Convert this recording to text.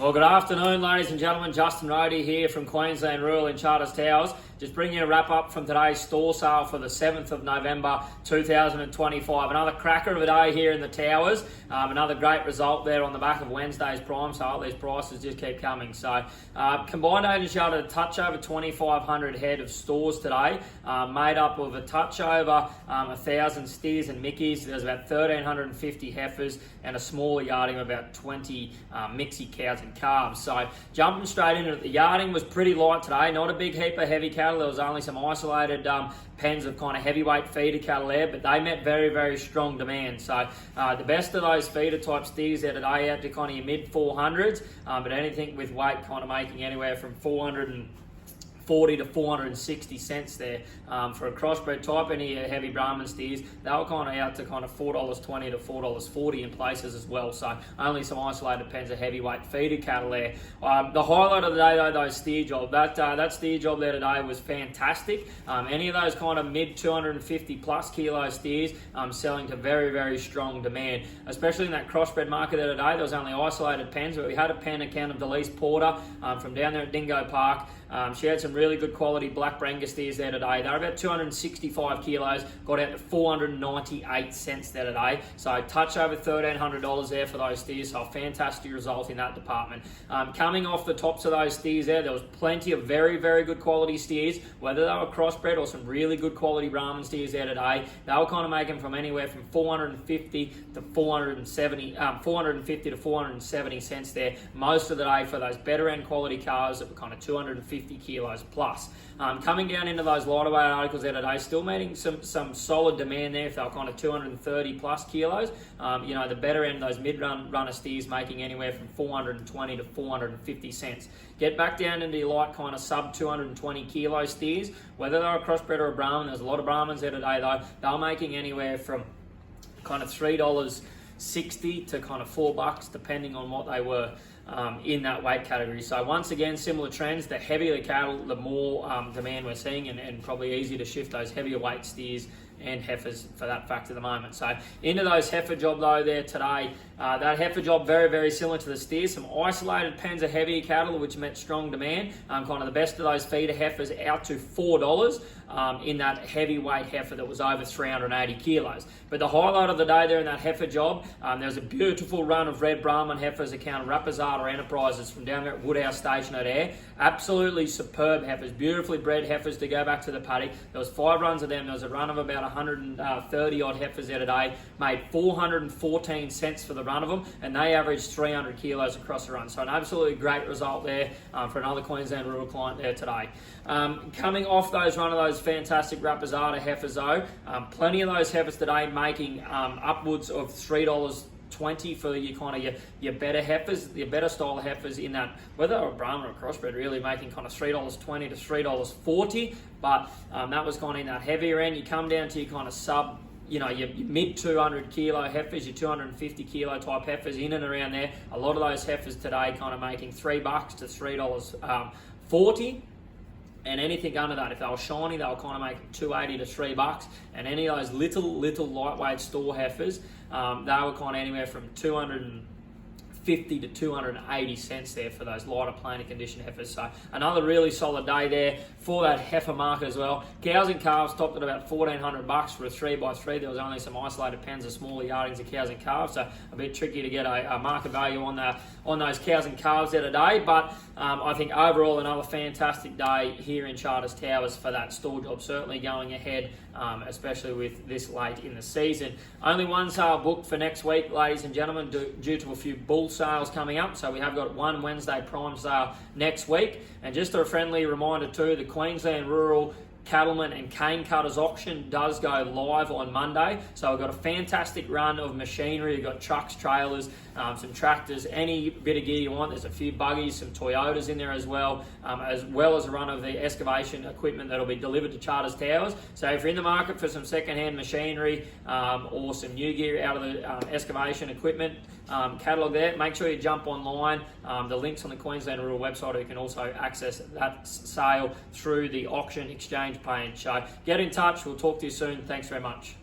Well, good afternoon, ladies and gentlemen. Justin Rohde here from Queensland Rural in Charters Towers. Just bringing you a wrap up from today's store sale for the 7th of November 2025. Another cracker of a day here in the Towers. Another great result there on the back of Wednesday's prime sale. These prices just keep coming. So combined agents showed a touch over 2,500 head of stores today, made up of a touch over 1,000 steers and mickeys. There's about 1,350 heifers and a smaller yarding of about 20 mixie cows and calves. So jumping straight into it, the yarding was pretty light today. Not a big heap of heavy cattle. There was only some isolated pens of kind of heavyweight feeder cattle there, but they met very, very strong demand. So the best of those feeder type steers there today out to kind of your mid 400s, but anything with weight kind of making anywhere from 440 to 460 cents there for a crossbred type. Any heavy Brahman steers, they were kind of out to kind of $4.20 to $4.40 in places as well. So only some isolated pens of heavyweight feeder cattle there. The highlight of the day though, those steer job. That steer job there today was fantastic. Any of those kind of mid 250 plus kilo steers selling to very, very strong demand, especially in that crossbred market there today. There was only isolated pens, but we had a pen account of Delise Porter from down there at Dingo Park. She had some really good quality black Brangus steers there today. They're about 265 kilos, got out to 498 cents there today. So touch over $1,300 there for those steers. So a fantastic result in that department. Coming off the tops of those steers there was plenty of very, very good quality steers, whether they were crossbred or some really good quality Brahman steers there today. They were kind of making from anywhere from 450 to 470 cents there most of the day for those better end quality cars that were kind of 250 kilos plus. Coming down into those lighter weight articles there today, still meeting some solid demand there if they were kind of 230 plus kilos. The better end, those mid-runner steers making anywhere from 420 to 450 cents. Get back down into your light kind of sub 220 kilo steers, whether they're a crossbred or a Brahman. There's a lot of Brahmans there today though. They're making anywhere from kind of $3.60 to kind of $4 depending on what they were in that weight category. So once again, similar trends. The heavier the cattle, the more demand we're seeing, and probably easier to shift those heavier weight steers and heifers for that fact at the moment. So into those heifer job though there today, that heifer job very, very similar to the steers. Some isolated pens of heavier cattle which met strong demand. Kind of the best of those feeder heifers out to $4 in that heavyweight heifer that was over 380 kilos. But the highlight of the day there in that heifer job, there was a beautiful run of red Brahman heifers account of Rapazada Enterprises from down there at Woodhouse Station at Ayr. Absolutely superb heifers, beautifully bred heifers to go back to the paddock. There was 5 runs of them. There was a run of about 130 odd heifers there today, made 414 cents for the run of them, and they averaged 300 kilos across the run. So an absolutely great result there for another Queensland Rural client there today. Coming off those run of those fantastic Rapazada heifers though, plenty of those heifers today making upwards of $3.20 for your kind of your better heifers, your better style heifers in that, whether they're a Brahman or a crossbred, really making kind of $3.20 to $3.40. But that was kind of in that heavier end. You come down to your kind of sub, your mid 200 kilo heifers, your 250 kilo type heifers in and around there. A lot of those heifers today kind of making $3 to $3.40. And anything under that, if they were shiny, they were kind of making $2.80 to $3. And any of those little lightweight store heifers, they were kind of anywhere from 250 to 280 cents there for those lighter plainer condition heifers. So another really solid day there for that heifer market as well. Cows and calves topped at about $1,400 for a 3x3. There was only some isolated pens of smaller yardings of cows and calves, so a bit tricky to get a market value on those cows and calves there today. But I think overall another fantastic day here in Charters Towers for that store job. Certainly going ahead, especially with this late in the season. Only one sale booked for next week, ladies and gentlemen, due to a few bull sales coming up. So we have got one Wednesday prime sale next week. And just a friendly reminder too, the Queensland Rural Cattlemen and Cane Cutters auction does go live on Monday. So we've got a fantastic run of machinery. We've got trucks, trailers, some tractors, any bit of gear you want. There's a few buggies, some Toyotas in there as well as a run of the excavation equipment that'll be delivered to Charters Towers. So if you're in the market for some second-hand machinery or some new gear out of the excavation equipment catalogue there, make sure you jump online. The link's on the Queensland Rural website, or you can also access that sale through the auction exchange page. So get in touch. We'll talk to you soon. Thanks very much.